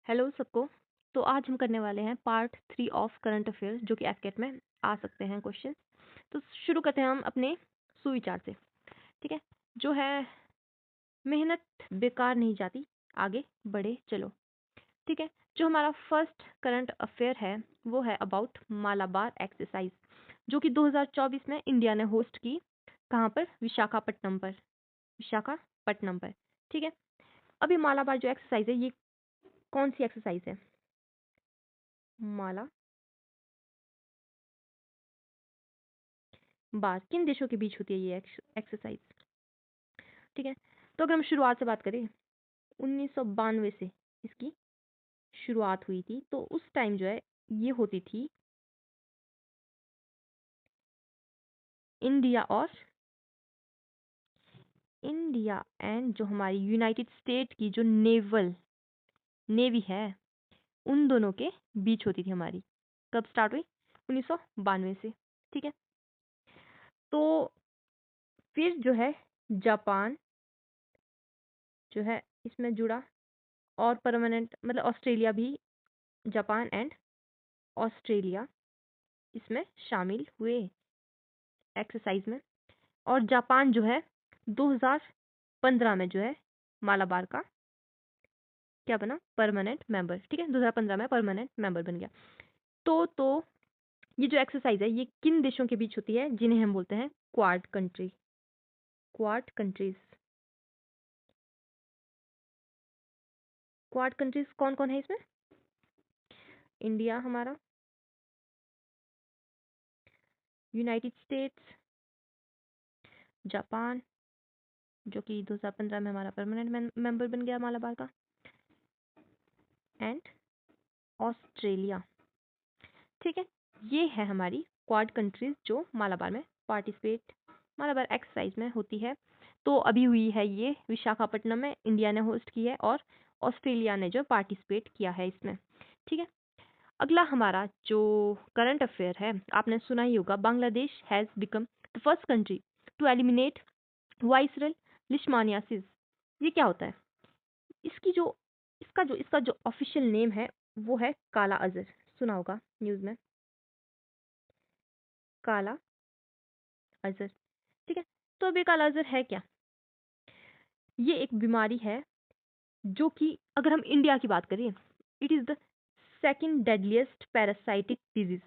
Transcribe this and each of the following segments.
Hello सबको। तो आज हम करने वाले हैं पार्ट 3 ऑफ करंट अफेयर्स जो कि एफकेट में आ सकते हैं क्वेश्चन। तो शुरू करते हैं हम अपने सुविचार से। ठीक है, जो है मेहनत बेकार नहीं जाती, आगे बढ़े चलो। ठीक है, जो हमारा फर्स्ट करंट अफेयर है वो है अबाउट मालाबार एक्सरसाइज जो कि 2024 में इंडिया ने होस्ट की। कहाँ पर? विशाखापट्टनम पर। विशाखापट्टनम पर। ठीक है, अभी मालाबार जो एक्सरसाइज है ये कौन सी एक्सरसाइज है? माला बार किन देशों के बीच होती है ये एक्सरसाइज? ठीक है, तो अगर हम शुरुआत से बात करें 1992 से इसकी शुरुआत हुई थी। तो उस टाइम जो है ये होती थी इंडिया और इंडिया एंड जो हमारी यूनाइटेड स्टेट की जो नेवी है उन दोनों के बीच होती थी हमारी। कब स्टार्ट हुई? 1992 से। ठीक है, तो फिर जो है जापान जो है इसमें जुड़ा और परमानेंट मतलब ऑस्ट्रेलिया भी, जापान एंड ऑस्ट्रेलिया इसमें शामिल हुए एक्सरसाइज में। और जापान जो है 2015 में जो है मालाबार का क्या बना? Permanent member. ठीक है, 2015 में परमानेंट मेंबर बन गया। तो ये जो एक्सरसाइज है ये किन देशों के बीच होती है जिन्हें हम बोलते हैं quad country? Quad countries. Quad countries कौन कौन है इसमें? इंडिया हमारा, यूनाइटेड स्टेट्स, जापान जो कि 2015 में हमारा परमानेंट मेंबर बन गया मालाबार का, एंड ऑस्ट्रेलिया। ठीक है, ये है हमारी क्वाड कंट्रीज जो मालाबार में पार्टिसिपेट मालाबार एक्सरसाइज में होती है। तो अभी हुई है ये विशाखापट्टनम में, इंडिया ने होस्ट की है और ऑस्ट्रेलिया ने जो पार्टिसिपेट किया है इसमें। ठीक है, अगला हमारा जो करंट अफेयर है आपने सुना ही होगा, Bangladesh has become the first country to eliminate visceral leishmaniasis. ये क्या होता है? इसकी जो इसका जो ऑफिशियल नेम है वो है काला अजहर। सुना होगा न्यूज़ में, काला अजहर। ठीक है, तो अब ये काला अजहर है क्या? ये एक बीमारी है जो कि अगर हम इंडिया की बात करें, it is the second deadliest parasitic disease.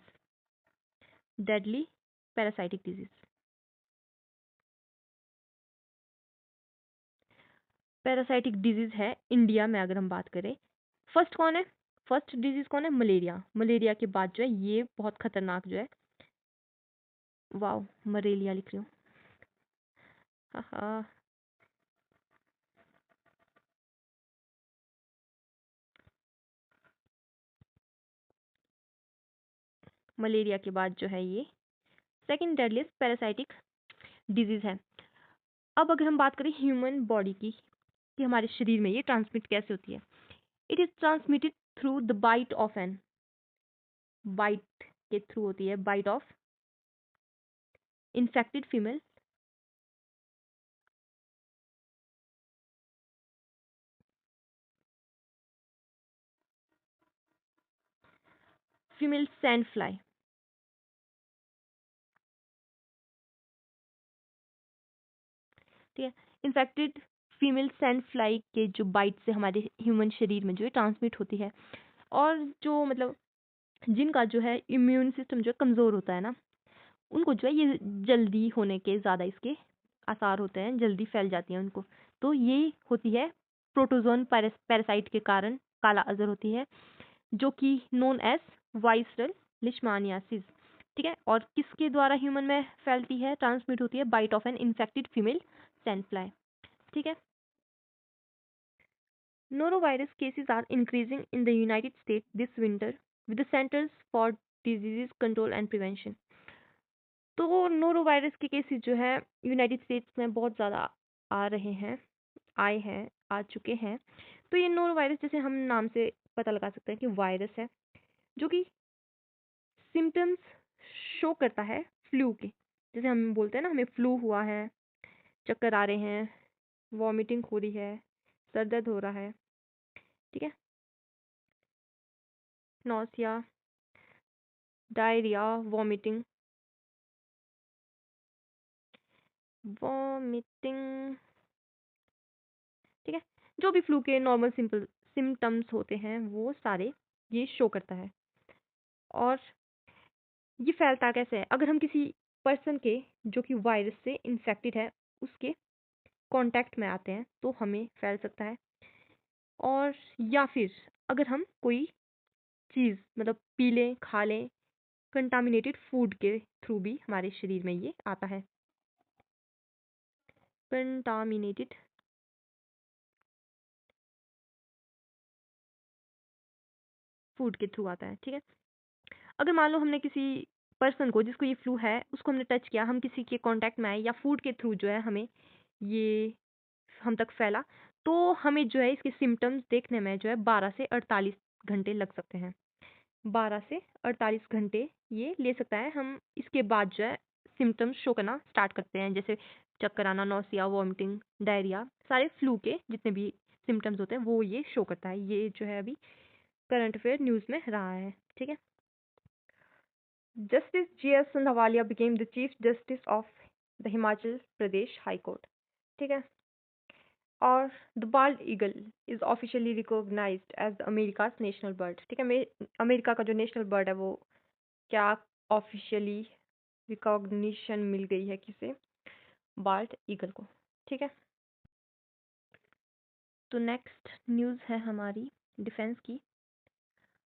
Deadly parasitic disease. Parasitic disease है इंडिया में अगर हम बात करें। फर्स्ट कौन है? फर्स्ट डिजीज कौन है? मलेरिया। मलेरिया के बाद जो है ये बहुत खतरनाक जो है, वाओ मलेरिया लिख रही हूँ, हाँ। मलेरिया के बाद जो है ये सेकंड डेडलीस्ट पैरासाइटिक डिजीज है। अब अगर हम बात करें ह्यूमन बॉडी की कि हमारे शरीर में ये ट्रांसमिट कैसे होती है, it is transmitted through the bite of an, bite के थ्रू होती है, bite of infected female female sand fly. ठीक है, इन्फेक्टेड फीमेल सैंड फ्लाई के जो बाइट से हमारे ह्यूमन शरीर में जो है ट्रांसमिट होती है। और जो मतलब जिनका जो है इम्यून सिस्टम जो है कमज़ोर होता है ना, उनको जो है ये जल्दी होने के ज़्यादा इसके आसार होते हैं, जल्दी फैल जाती हैं उनको। तो ये होती है प्रोटोजोन पैरासाइट के कारण काला अजहर होती है जो कि नोन एज वाइसरल लिशमानियासिस। ठीक है, और किसके द्वारा ह्यूमन में फैलती है, ट्रांसमिट होती है? Bite of an infected female sand fly. ठीक है, norovirus cases are increasing in the United States this winter with the Centers for Disease Control and Prevention। तो नोरो वायरस के केसेस जो है यूनाइटेड स्टेट्स में बहुत ज़्यादा आ रहे हैं, आए हैं, आ चुके हैं। तो ये नोरो वायरस जैसे हम नाम से पता लगा सकते हैं कि वायरस है जो कि सिम्टम्स शो करता है फ्लू के। जैसे हम बोलते हैं ना हमें फ्लू हुआ है, चक्कर आ रहे हैं, वॉमिटिंग हो रही है, सर दर्द हो रहा है। ठीक है, nausea, diarrhea, vomiting, ठीक है। जो भी फ्लू के नॉर्मल सिंपल सिम्टम्स होते हैं वो सारे ये शो करता है। और ये फैलता कैसे है? अगर हम किसी पर्सन के जो कि वायरस से इन्फेक्टेड है उसके कांटेक्ट में आते हैं तो हमें फैल सकता है। और या फिर अगर हम कोई चीज़ मतलब पी लें, खा लें, कंटामिनेटेड फूड के थ्रू भी हमारे शरीर में ये आता है। कंटामिनेटेड फूड के थ्रू आता है, ठीक है। अगर मान लो हमने किसी पर्सन को जिसको ये फ्लू है उसको हमने टच किया, हम किसी के कांटेक्ट में आए या फूड के थ्रू जो है हमें ये हम तक फैला, तो हमें जो है इसके सिम्टम्स देखने में जो है 12 से 48 घंटे लग सकते हैं। 12 से 48 घंटे ये ले सकता है। हम इसके बाद जो है सिम्टम्स शो करना स्टार्ट करते हैं, जैसे चक्कर आना, नौसिया, वॉमिटिंग, डायरिया, सारे फ्लू के जितने भी सिम्टम्स होते हैं वो ये शो करता है। ये जो है अभी करंट अफेयर न्यूज़ में रहा है, ठीक है। Justice G.S. Sundhavalia became the Chief Justice of the Himachal Pradesh High Court, ठीक है। और the bald eagle is officially recognised as the America's national bird, ठीक है। अमेरिका का जो नेशनल बर्ड है वो क्या ऑफिशियली रिकॉग्निशन मिल गई है किसे? बाल्ड ईगल को, ठीक है। तो नेक्स्ट न्यूज़ है हमारी डिफेंस की।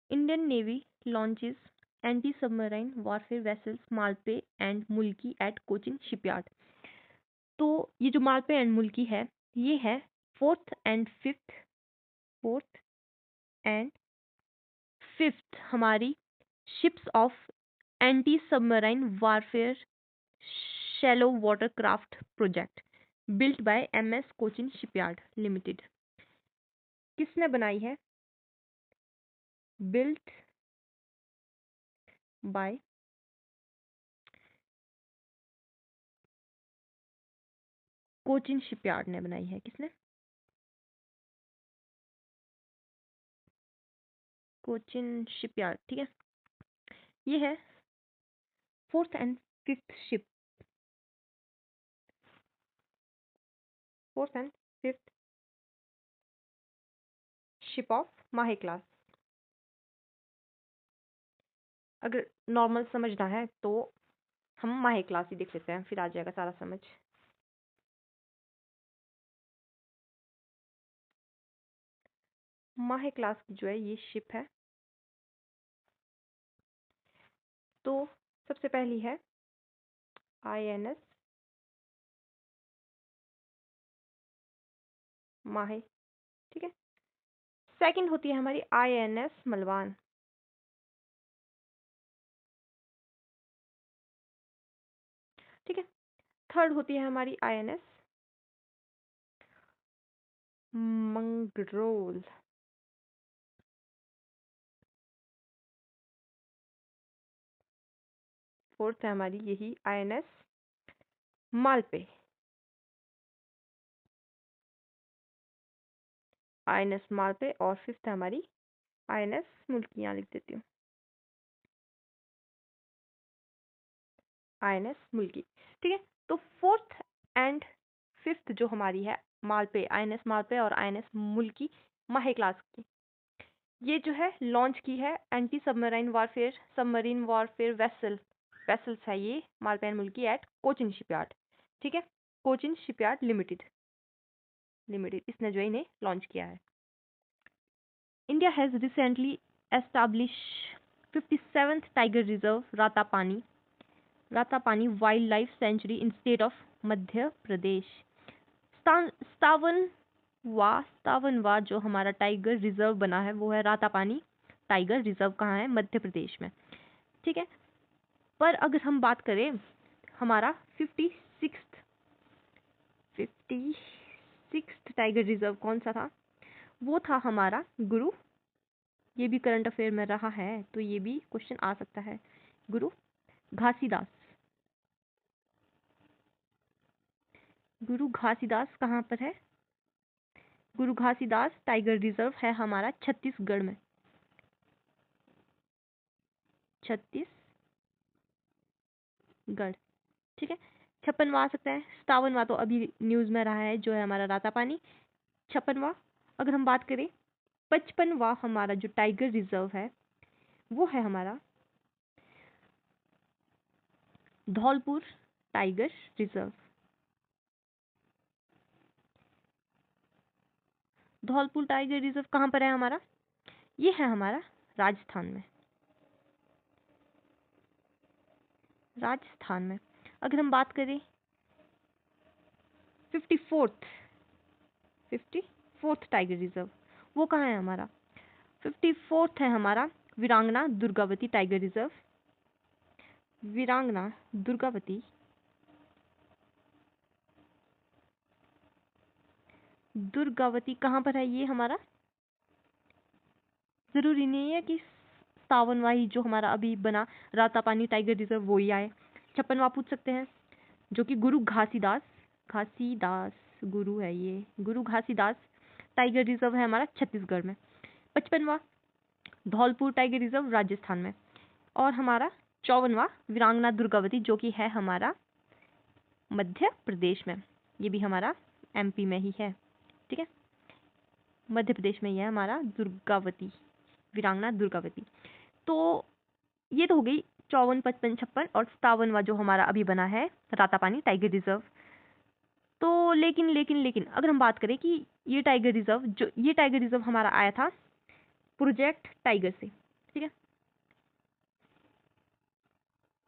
Indian navy launches anti submarine warfare vessels Malpe and मुल्की एट कोचिन शिपयार्ड। तो ये जो मालपे एंड मुल्की है ये है फोर्थ एंड फिफ्थ हमारी ships of anti submarine warfare shallow water craft project built by MS Cochin shipyard limited. किसने बनाई है? बिल्ट बाय कोचिन शिपयार्ड ने बनाई है। किसने? कोचिन शिपयार्ड, ठीक है। ये है fourth and fifth ship, fourth and fifth ship of माहे क्लास। अगर नॉर्मल समझना है तो हम माहे क्लास ही देख लेते हैं, फिर आ जाएगा सारा समझ। माहे क्लास की जो है ये शिप है। तो सबसे पहली है INS माहे, ठीक है। सेकंड होती है हमारी INS मलवान, ठीक है। थर्ड होती है हमारी INS मंगरोल, फोर्थ है हमारी यही INS मालपे, INS मालपे। और फिफ्थ है हमारी INS मुल्की, यहाँ लिख देती हूँ INS मुल्की, ठीक है। तो फोर्थ एंड फिफ्थ जो हमारी है मालपे, INS मालपे और INS मुल्की माहे क्लास की, ये जो है लॉन्च की है एंटी सबमरीन वॉरफेयर वेसल्स है ये मालपे एंड मुल्की एट कोचिन शिपयार्ड, ठीक है। कोचिन शिपयार्ड लिमिटेड इसने जो है इन्हें लॉन्च किया है। India has recently establish 57th tiger reserve Ratapani wildlife sanctuary in state of Madhya Pradesh. सतावनवा जो हमारा टाइगर रिजर्व बना है वो है रातापानी टाइगर रिजर्व। कहाँ है? मध्य प्रदेश में, ठीक है। पर अगर हम बात करें हमारा 56th टाइगर रिजर्व कौन सा था? वो था हमारा गुरु। ये भी करंट अफेयर में रहा है तो ये भी क्वेश्चन आ सकता है। गुरु घासीदास, गुरु घासीदास कहाँ पर है? गुरु घासीदास टाइगर रिजर्व है हमारा छत्तीसगढ़ में। छत्तीसगढ़। ठीक है, 56वां आ सकता है, 57वां तो अभी न्यूज़ में रहा है जो है हमारा रातापानी। 56वां अगर हम बात करें, 55वां हमारा जो टाइगर रिजर्व है वो है हमारा Dholpur tiger reserve. Dholpur tiger reserve कहाँ पर है हमारा? ये है हमारा राजस्थान में। राजस्थान में अगर हम बात करें 54th टाइगर रिजर्व, वो कहाँ है हमारा? 54th है हमारा वीरांगना दुर्गावती टाइगर रिजर्व। वीरांगना दुर्गावती कहाँ पर है ये हमारा? जरूरी नहीं है कि 57वां ही जो हमारा अभी बना रातापानी टाइगर रिजर्व वो ही आए। 56वां पूछ सकते हैं जो कि गुरु घासीदास गुरु है, ये गुरु घासीदास टाइगर रिजर्व है हमारा छत्तीसगढ़ में। 55वां धौलपुर टाइगर रिजर्व राजस्थान में। और हमारा 54वां वीरांगना दुर्गावती जो कि है हमारा मध्य प्रदेश में। ये भी हमारा एमपी में ही है। ठीक है, मध्य प्रदेश में ही है हमारा दुर्गावती, वीरांगना दुर्गावती। तो ये तो हो गई 54, 55, 56 और 57वां जो हमारा अभी बना है रातापानी टाइगर रिजर्व। तो लेकिन अगर हम बात करें कि ये टाइगर रिजर्व हमारा आया था प्रोजेक्ट टाइगर से। ठीक है,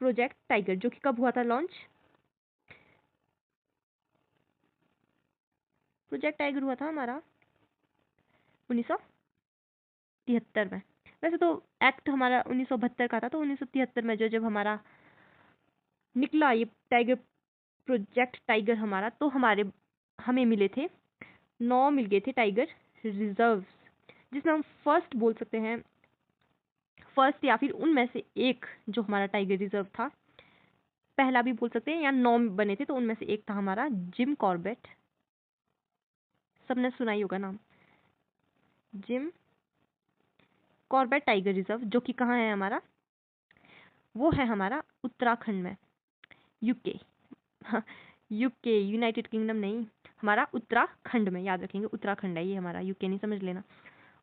प्रोजेक्ट टाइगर जो कि कब हुआ था लॉन्च? प्रोजेक्ट टाइगर हुआ था हमारा 1973 में। वैसे तो एक्ट हमारा 1972 का था, तो 1973 में जो जब हमारा निकला ये टाइगर, प्रोजेक्ट टाइगर हमारा, तो हमें मिले थे 9 मिल गए थे टाइगर रिजर्व्स, जिसमें हम फर्स्ट बोल सकते हैं, फर्स्ट या फिर उनमें से एक जो हमारा टाइगर रिजर्व था, पहला भी बोल सकते हैं, या 9 बने थे तो उनमें से एक था हमारा जिम कॉर्बेट। सबने सुना ही होगा नाम, जिम कॉर्बेट टाइगर रिजर्व, जो कि कहाँ है हमारा? वो है हमारा उत्तराखंड में, यूके। यूके यूनाइटेड किंगडम नहीं, हमारा उत्तराखंड में, याद रखेंगे उत्तराखंड है ये हमारा, यूके नहीं समझ लेना।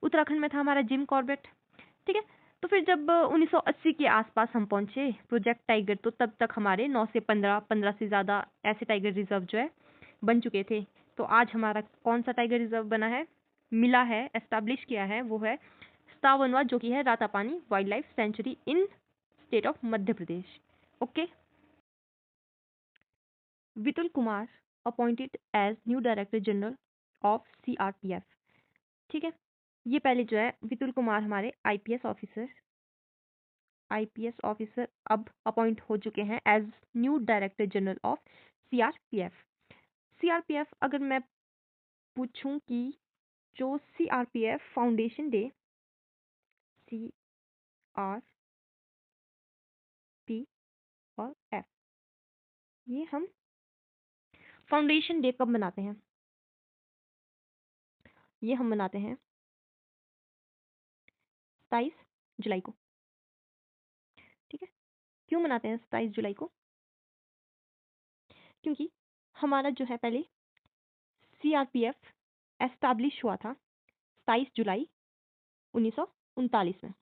उत्तराखंड में था हमारा जिम कॉर्बेट। ठीक है, तो फिर जब 1980 के आसपास हम पहुंचे प्रोजेक्ट टाइगर, तो तब तक हमारे 9 से 15 से ज़्यादा ऐसे टाइगर रिजर्व जो है बन चुके थे। तो आज हमारा कौन सा टाइगर रिजर्व बना है, मिला है, एस्टैब्लिश किया है, वो है 57वां जो कि है Ratapani wildlife sanctuary in state of Madhya Pradesh. Okay, Vipul Kumar appointed as new director general of CRPF. ठीक है, ये पहले जो है विपुल कुमार हमारे आईपीएस ऑफिसर अब अपॉइंट हो चुके हैं as new director general of CRPF. CRPF अगर मैं पूछूं कि जो सीआरपीएफ फाउंडेशन डे, सीआरपीएफ, ये हम फाउंडेशन डे कब मनाते हैं? ये हम मनाते हैं 27 जुलाई को। ठीक है, क्यों मनाते हैं 27 जुलाई को? क्योंकि हमारा जो है पहले सीआरपीएफ एस्टैब्लिश हुआ था 27 जुलाई 1939 में।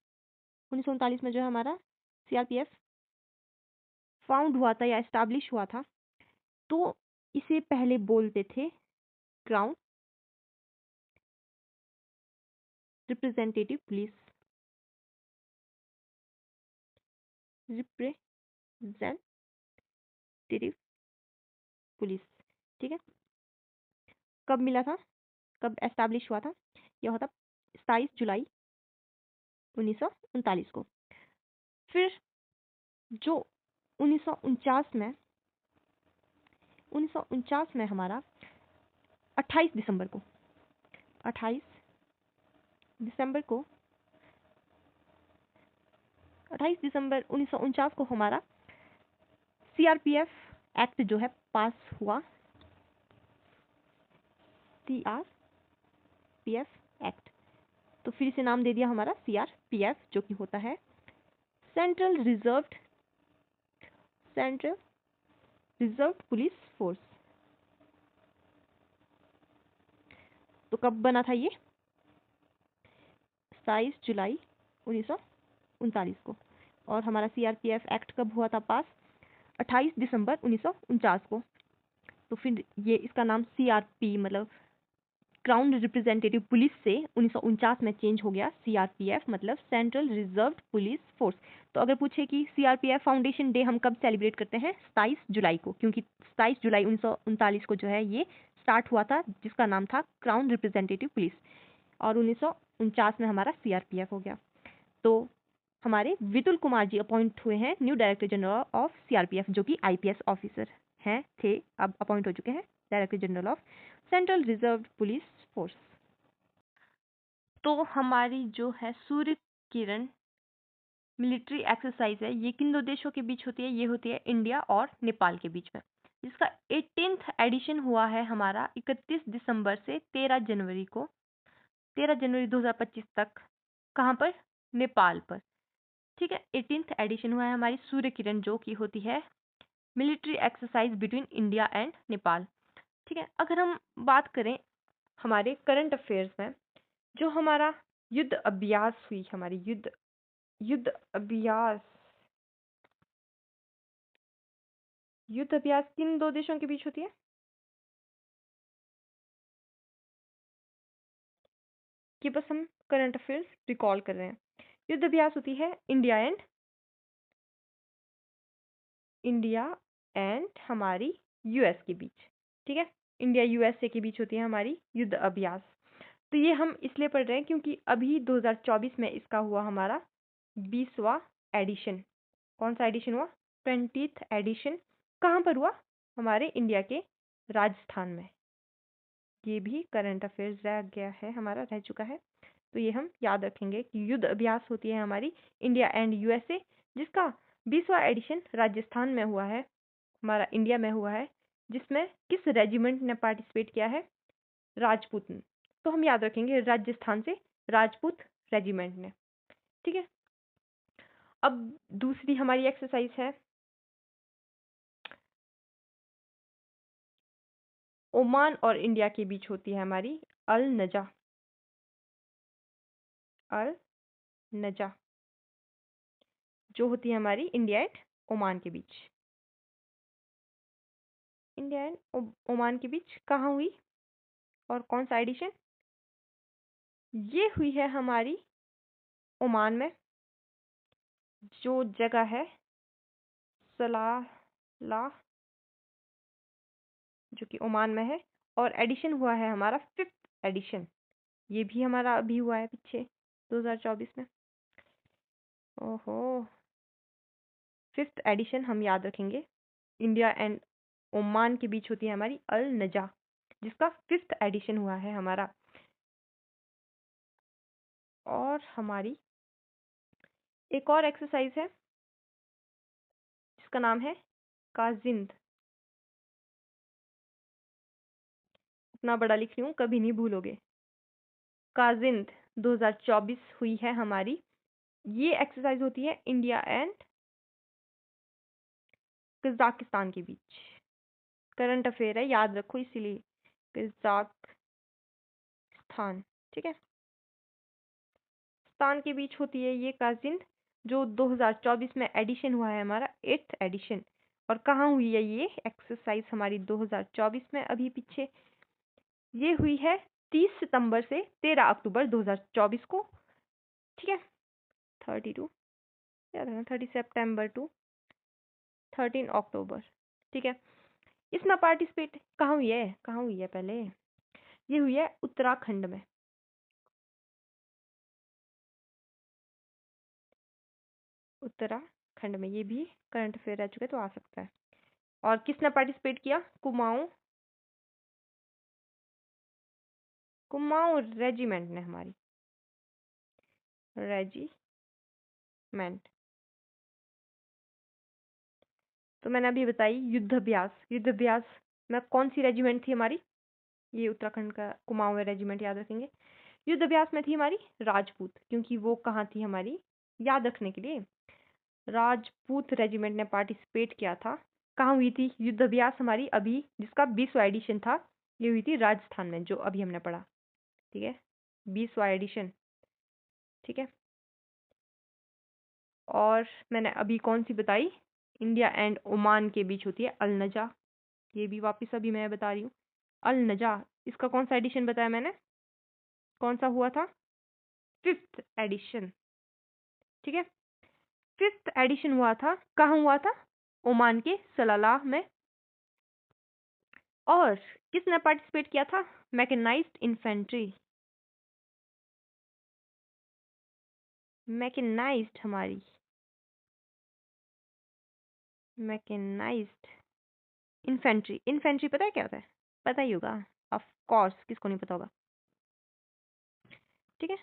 1939 में जो है हमारा सीआरपीएफ फाउंड हुआ था या एस्टैब्लिश हुआ था। तो इसे पहले बोलते थे crown representative police, representative police. ठीक है, कब मिला था, कब एस्टैब्लिश हुआ था? यह हुआ था 27 जुलाई 1939 को। फिर जो 1949 में हमारा 28 दिसंबर को 28 दिसंबर 1949 को हमारा सीआरपीएफ एक्ट जो है पास हुआ। सीआरपीएफ एक्ट, तो फिर से नाम दे दिया हमारा सीआरपीएफ, जो कि होता है सेंट्रल रिजर्व पुलिस फोर्स। तो कब बना था ये? 27 जुलाई 1939 को। और हमारा सीआरपीएफ एक्ट कब हुआ था पास? 28 दिसंबर 1949 को। तो फिर ये इसका नाम सीआरपी मतलब क्राउन रिप्रेजेंटेटिव पुलिस से 1949 में चेंज हो गया सीआरपीएफ मतलब सेंट्रल रिजर्व पुलिस फोर्स। तो अगर पूछे कि सीआरपीएफ फाउंडेशन डे हम कब सेलिब्रेट करते हैं? 27 जुलाई को, क्योंकि 27 जुलाई 1939 को जो है ये स्टार्ट हुआ था, जिसका नाम था क्राउन रिप्रेजेंटेटिव पुलिस, और 1949 में हमारा सीआरपीएफ हो गया। तो हमारे विपुल कुमार जी अपॉइंट हुए हैं new director general of CRPF, जो कि आईपीएस ऑफिसर हैं, थे, अब अपॉइंट हो चुके हैं director general of central reserve police force. तो हमारी जो है सूर्य किरण मिलिट्री एक्सरसाइज है, ये किन दो देशों के बीच होती है? ये होती है इंडिया और नेपाल के बीच में, जिसका 18th एडिशन हुआ है हमारा 31 दिसंबर से 13 जनवरी को, 13 जनवरी 2025 तक। कहाँ पर? नेपाल पर। ठीक है, 18th एडिशन हुआ है हमारी सूर्य किरण, जो की होती है military exercise between India and Nepal. ठीक है, अगर हम बात करें हमारे करंट अफेयर्स में, जो हमारा युद्ध अभ्यास हुई, हमारी युद्ध अभ्यास किन दो देशों के बीच होती है? कि बस हम करंट अफेयर्स रिकॉल कर रहे हैं। युद्ध अभ्यास होती है इंडिया एंड हमारी यूएस के बीच। ठीक है, इंडिया यूएसए के बीच होती है हमारी युद्ध अभ्यास। तो ये हम इसलिए पढ़ रहे हैं क्योंकि अभी 2024 में इसका हुआ हमारा 20वां एडिशन। कौन सा एडिशन हुआ? 20th addition. कहाँ पर हुआ? हमारे इंडिया के राजस्थान में। ये भी करंट अफेयर्स रह गया है, हमारा रह चुका है, तो ये हम याद रखेंगे कि युद्ध अभ्यास होती है हमारी इंडिया एंड यूएसए, जिसका 20वां एडिशन राजस्थान में हुआ है, हमारा इंडिया में हुआ है, जिसमें किस रेजिमेंट ने पार्टिसिपेट किया है? राजपूत ने। तो हम याद रखेंगे राजस्थान से राजपूत रेजिमेंट ने। ठीक है, अब दूसरी हमारी एक्सरसाइज है ओमान और इंडिया के बीच होती है हमारी अल नजा, जो होती है हमारी इंडिया एंड ओमान के बीच। इंडिया एंड ओमान के बीच कहाँ हुई और कौन सा एडिशन? ये हुई है हमारी ओमान में, जो जगह है सलाला, जो कि ओमान में है, और एडिशन हुआ है हमारा 5th एडिशन। ये भी हमारा अभी हुआ है पीछे 2024 में। ओहो, 5th एडिशन हम याद रखेंगे। इंडिया एंड ओमान के बीच होती है हमारी अल नजा, जिसका 5th एडिशन हुआ है हमारा। और हमारी एक और एक्सरसाइज है जिसका नाम है काजिंद। इतना बड़ा लिख रही हूँ, कभी नहीं भूलोगे। काजिंद 2024 हुई है हमारी। ये एक्सरसाइज होती है इंडिया एंड कजाकिस्तान के बीच। करंट अफेयर है, याद रखो, इसीलिए कजाकिस्तान। ठीक है, पाकिस्तान के बीच होती है ये काजिंद, जो 2024 में एडिशन हुआ है हमारा 8th एडिशन। और कहाँ हुई है ये एक्सरसाइज हमारी 2024 में? अभी पीछे ये हुई है 30 सितंबर से 13 अक्टूबर 2024 को। ठीक है, 32 याद रखना, 30 सितंबर टू 13 अक्टूबर। ठीक है, इसमें पार्टिसिपेट कहाँ हुई है? कहाँ हुई है पहले? ये हुई है उत्तराखंड में। उत्तराखंड में, ये भी करंट अफेयर रह चुके तो आ सकता है। और किसने पार्टिसिपेट किया? कुमाऊं रेजिमेंट ने, हमारी रेजिमेंट। तो मैंने अभी बताई युद्ध अभ्यास में कौन सी रेजिमेंट थी हमारी? ये उत्तराखंड का कुमाऊं रेजिमेंट, याद रखेंगे। युद्ध अभ्यास में थी हमारी राजपूत, क्योंकि वो कहाँ थी हमारी, याद रखने के लिए, राजपूत रेजिमेंट ने पार्टिसिपेट किया था। कहाँ हुई थी युद्ध अभ्यास हमारी अभी, जिसका 20वां एडिशन था, ये हुई थी राजस्थान में, जो अभी हमने पढ़ा। ठीक है, 20वां एडिशन। ठीक है, और मैंने अभी कौन सी बताई, इंडिया एंड ओमान के बीच होती है अल नजा। ये भी वापस अभी मैं बता रही हूँ, अल नजा। इसका कौन सा एडिशन बताया मैंने, कौन सा हुआ था, 5th एडिशन। ठीक है, 5th एडिशन हुआ था, कहाँ हुआ था, ओमान के सलालाह में। और किसने पार्टिसिपेट किया था, मैकेनाइज्ड इन्फेंट्री। मैकेनाइज्ड हमारी, मैकेनाइज्ड इन्फेंट्री। इन्फेंट्री पता है क्या होता है, पता ही होगा ऑफ कोर्स, किसको नहीं पता होगा। ठीक है,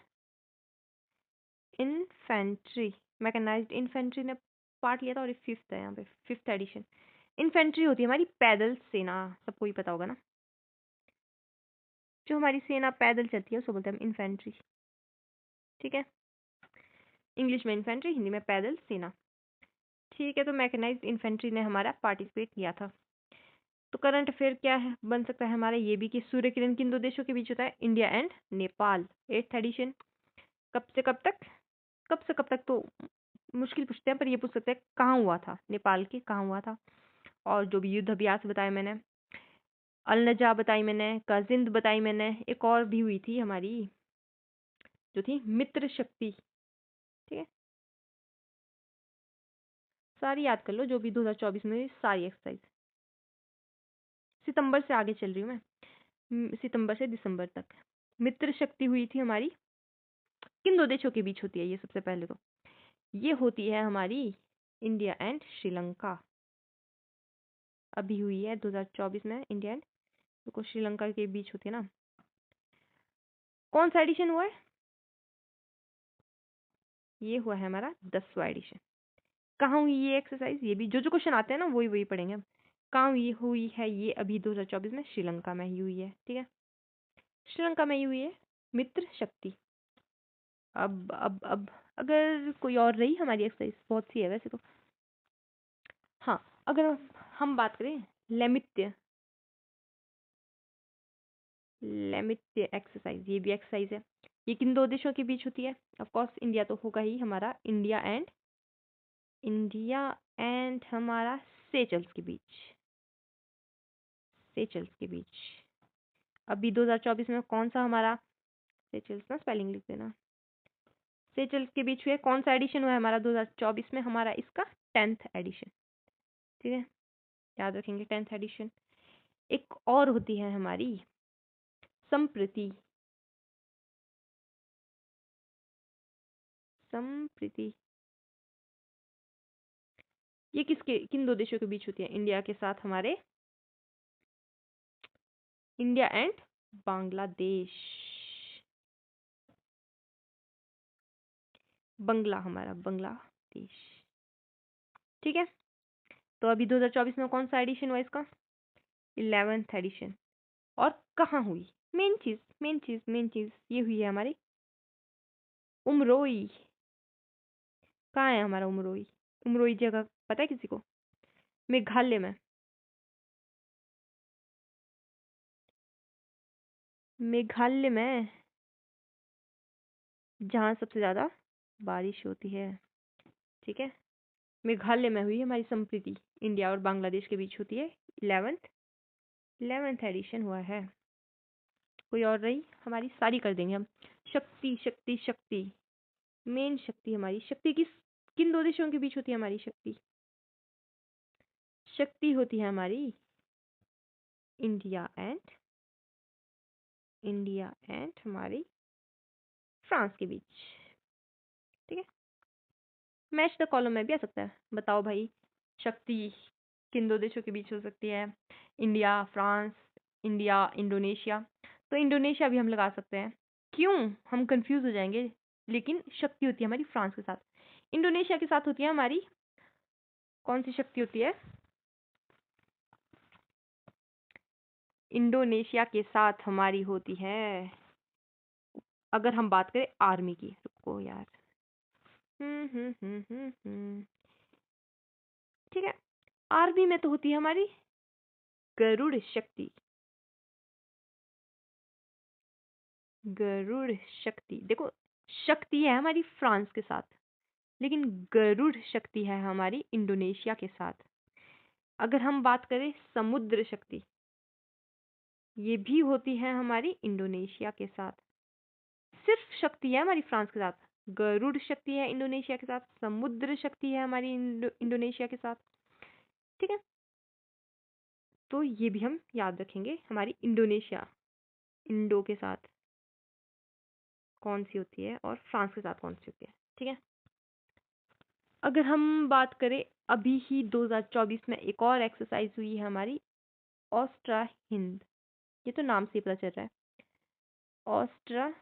इन्फेंट्री, मैकेनाइज्ड इन्फेंट्री ने पार्ट लिया था, और ये 5th है यहाँ पे, 5th एडिशन। इन्फेंट्री होती है हमारी पैदल सेना, सबको ही पता होगा ना, जो हमारी सेना पैदल चलती है उसको बोलते हैं हम इन्फेंट्री। ठीक है, इंग्लिश में इन्फेंट्री, हिंदी में पैदल सेना। ठीक है, तो मैकेनाइज्ड इन्फेंट्री ने हमारा पार्टिसिपेट किया था। तो करंट अफेयर क्या है बन सकता है हमारा, ये भी कि सूर्य किरण किन दो देशों के बीच होता है, India and Nepal. 8th addition. कब से कब तक, कब से कब तक तो मुश्किल पूछते हैं, पर ये पूछ सकते हैं कहाँ हुआ था, नेपाल के कहाँ हुआ था। और जो भी युद्ध अभ्यास बताया मैंने, अल नजा बताई मैंने, काजिंद बताई मैंने, एक और भी हुई थी हमारी, जो थी मित्र शक्ति। ठीक है, सारी याद कर लो जो भी 2024 में हुई, सारी एक्सरसाइज। सितंबर से आगे चल रही हूँ मैं, सितंबर से दिसंबर तक। मित्र शक्ति हुई थी हमारी, किन दो देशों के बीच होती है ये, सबसे पहले तो ये होती है हमारी इंडिया एंड श्रीलंका। अभी हुई है 2024 में, इंडिया एंड देखो श्रीलंका के बीच होती है ना। कौन सा एडिशन हुआ है, ये हुआ है हमारा 10वां एडिशन। कहाँ हुई ये एक्सरसाइज, ये भी जो जो क्वेश्चन आते हैं ना वही वही पढ़ेंगे हम। कहाँ हुई है ये, अभी 2024 में श्रीलंका में ही हुई है। ठीक है, श्रीलंका में ही हुई है मित्र शक्ति। अब अगर कोई और रही हमारी एक्सरसाइज, बहुत सी है वैसे तो। हाँ, अगर हम बात करें लैमित्य, लैमित्य एक्सरसाइज, ये भी एक्सरसाइज है। ये किन दो देशों के बीच होती है, ऑफ कोर्स इंडिया तो होगा ही हमारा, इंडिया एंड हमारा सेचल्स के बीच, सेचल्स के बीच। अभी 2024 में कौन सा हमारा, सेचल्स ना स्पेलिंग लिख देना, सेचल्स के बीच हुए, कौन सा एडिशन हुआ है हमारा 2024 में, हमारा इसका 10th एडिशन। ठीक है, याद रखेंगे 10th एडिशन। एक और होती है हमारी संप्रति, संप्रति। ये किसके, किन दो देशों के बीच होती है, इंडिया के साथ हमारे, इंडिया एंड बांग्लादेश। बंगला हमारा, बांग्लादेश। ठीक है, तो अभी 2024 में कौन सा एडिशन हुआ इसका, 11th एडिशन। और कहाँ हुई, मेन चीज मेन चीज मेन चीज ये हुई है हमारी उमरोई। कहाँ है हमारा उमरोई, उमरोई जगह पता है किसी को, मेघालय में, मेघालय में, जहाँ सबसे ज्यादा बारिश होती है। ठीक है, मेघालय में हुई हमारी संप्रीति, इंडिया और बांग्लादेश के बीच होती है, 11th एडिशन हुआ है। कोई और रही हमारी, सारी कर देंगे हम। शक्ति शक्ति शक्ति, मेन शक्ति हमारी, शक्ति किस, किन दो देशों के बीच होती है हमारी शक्ति, शक्ति होती है हमारी इंडिया एंड, इंडिया एंड हमारी फ्रांस के बीच। ठीक है, मैच द कॉलम में भी आ सकता है, बताओ भाई शक्ति किन दो देशों के बीच हो सकती है, इंडिया फ्रांस, इंडिया इंडोनेशिया। तो इंडोनेशिया भी हम लगा सकते हैं, क्यों हम कंफ्यूज हो जाएंगे, लेकिन शक्ति होती है हमारी फ्रांस के साथ। इंडोनेशिया के साथ होती है हमारी कौन सी शक्ति होती है, इंडोनेशिया के साथ हमारी होती है, अगर हम बात करें आर्मी की, रुको यार, ठीक है। आर्मी में तो होती है हमारी गरुड़ शक्ति। गरुड़ शक्ति, देखो शक्ति है हमारी फ्रांस के साथ, लेकिन गरुड़ शक्ति है हमारी इंडोनेशिया के साथ। अगर हम बात करें समुद्र शक्ति, ये भी होती है हमारी इंडोनेशिया के साथ। सिर्फ शक्ति है हमारी फ्रांस के साथ, गरुड़ शक्ति है इंडोनेशिया के साथ, समुद्र शक्ति है हमारी इंडोनेशिया के साथ। ठीक है, तो ये भी हम याद रखेंगे। हमारी इंडोनेशिया, इंडो के साथ कौन सी होती है और फ्रांस के साथ कौन सी होती है। ठीक है, अगर हम बात करें अभी ही 2024 में एक और एक्सरसाइज हुई है हमारी, ऑस्ट्रा हिंद। ये तो नाम से ही पता चल रहा है, ऑस्ट्रा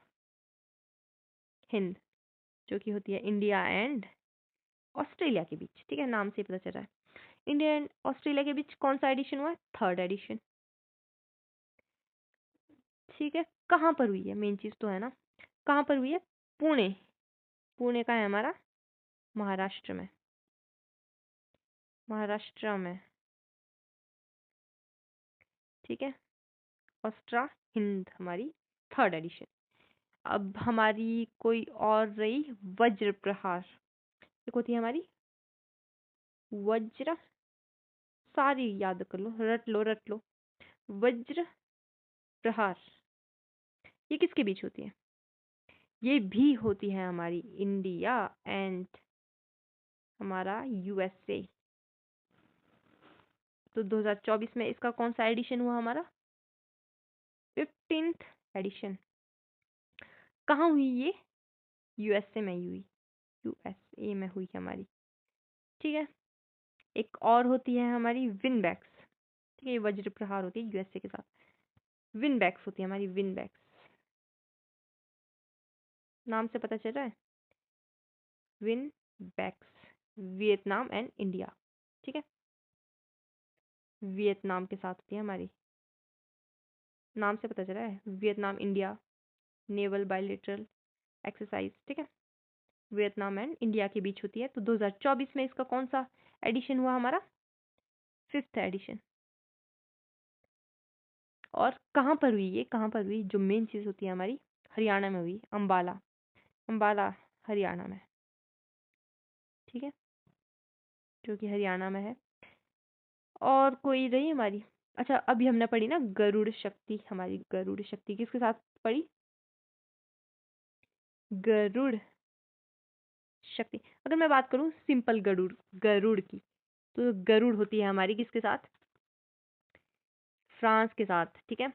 हिंद, जो कि होती है इंडिया एंड ऑस्ट्रेलिया के बीच। ठीक है, नाम से ही पता चल रहा है। इंडिया एंड ऑस्ट्रेलिया के बीच कौन सा एडिशन हुआ है? 3rd addition. ठीक है, कहाँ पर हुई है? मेन चीज तो है ना, कहाँ पर हुई है? पुणे। पुणे का है हमारा महाराष्ट्र में, महाराष्ट्र में। ठीक है, ऑस्ट्रा हिंद हमारी 3rd एडिशन। अब हमारी कोई और रही वज्र प्रहार। एक होती है हमारी वज्र, सारी याद कर लो, रट लो रट लो। वज्र प्रहार, ये किसके बीच होती है? ये भी होती है हमारी इंडिया एंड हमारा यूएसए। तो 2024 में इसका कौन सा एडिशन हुआ? हमारा 15th एडिशन। कहाँ हुई ये? यूएसए में हुई, यूएसए में हुई हमारी। ठीक है, एक और होती है हमारी विनबैक्स। ठीक है, ये वज्र प्रहार होती है यूएसए के साथ। विनबैक्स होती है हमारी विनबैक्स, नाम से पता चल रहा है, विनबैक्स, वियतनाम एंड इंडिया। ठीक है, वियतनाम के साथ होती है हमारी, नाम से पता चल रहा है, Vietnam India naval bilateral exercise. ठीक है, वियतनाम एंड इंडिया के बीच होती है। तो 2024 में इसका कौन सा एडिशन हुआ? हमारा 5th एडिशन। और कहाँ पर हुई? ये कहाँ पर हुई? जो मेन चीज होती है हमारी, हरियाणा में हुई, अंबाला, अंबाला हरियाणा में। ठीक है, जो कि हरियाणा में है। और कोई रही हमारी? अच्छा, अभी हमने पढ़ी ना गरुड़ शक्ति, हमारी गरुड़ शक्ति किसके साथ पढ़ी? गरुड़ शक्ति। अगर मैं बात करूं सिंपल गरुड़, गरुड़ की, तो गरुड़ होती है हमारी किसके साथ? फ्रांस के साथ। ठीक है,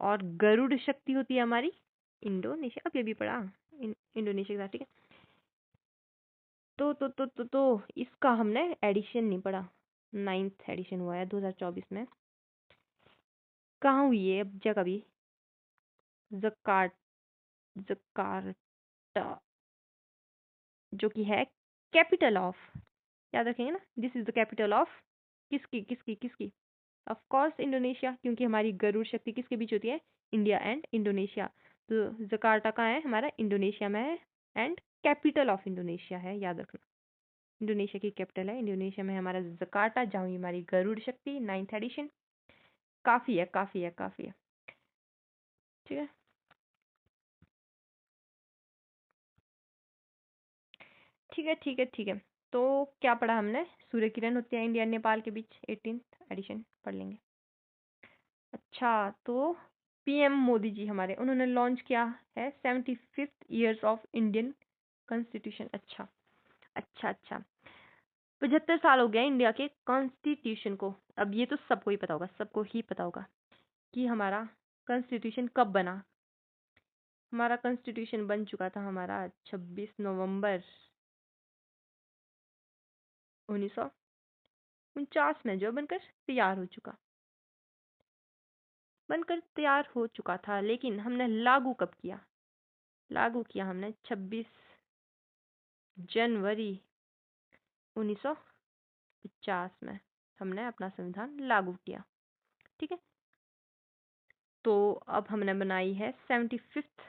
और गरुड़ शक्ति होती है हमारी इंडोनेशिया। अब ये भी पढ़ा, इंडोनेशिया के साथ। ठीक है, तो इसका हमने एडिशन नहीं पढ़ा, 9th एडिशन हुआ है 2024 में। कहाँ हुई है? अब जगह भी, जकार्ट, जकार्टा, जो कि है कैपिटल ऑफ, याद रखेंगे ना, this is the capital of किसकी किसकी किसकी? ऑफ कोर्स इंडोनेशिया, क्योंकि हमारी गरुड़ शक्ति किसके बीच होती है? India and Indonesia. तो जकार्टा कहाँ है? हमारा इंडोनेशिया में है, एंड कैपिटल ऑफ इंडोनेशिया है, याद रखना। इंडोनेशिया की कैपिटल है, इंडोनेशिया में हमारा जकार्टा, जहाँ हुई हमारी गरुड़ शक्ति 9th एडिशन। काफी है, काफी है, काफी है। ठीक है, ठीक है, ठीक है, ठीक है। तो क्या पढ़ा हमने? सूर्य किरण होती है इंडिया नेपाल के बीच, 18th एडिशन पढ़ लेंगे। अच्छा, तो पीएम मोदी जी हमारे, उन्होंने लॉन्च किया है 75th years of Indian constitution. अच्छा, अच्छा, अच्छा। 75 साल हो गया इंडिया के कॉन्स्टिट्यूशन को। अब ये तो सबको ही पता होगा, सबको ही पता होगा कि हमारा कॉन्स्टिट्यूशन कब बना। हमारा कॉन्स्टिट्यूशन बन चुका था हमारा 26 नवंबर 1949 में, जो बनकर तैयार हो चुका था। लेकिन हमने लागू कब किया? लागू किया हमने 26 जनवरी 1950 में, हमने अपना संविधान लागू किया। ठीक है, तो अब हमने बनाई है 75th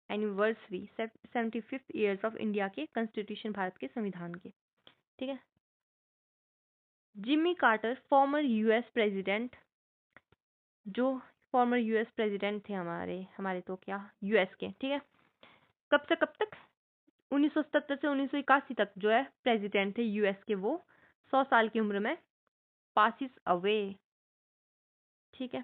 anniversary, 75th years of India के कॉन्स्टिट्यूशन, भारत के संविधान के। ठीक है, Jimmy Carter former US president, जो फॉर्मर यूएस प्रेसिडेंट थे हमारे तो क्या यूएस के, ठीक है। कब से कब तक? 1977 से 1981 तक जो है प्रेसिडेंट थे यूएस के वो। 100 साल की उम्र में पासिस अवे, ठीक है।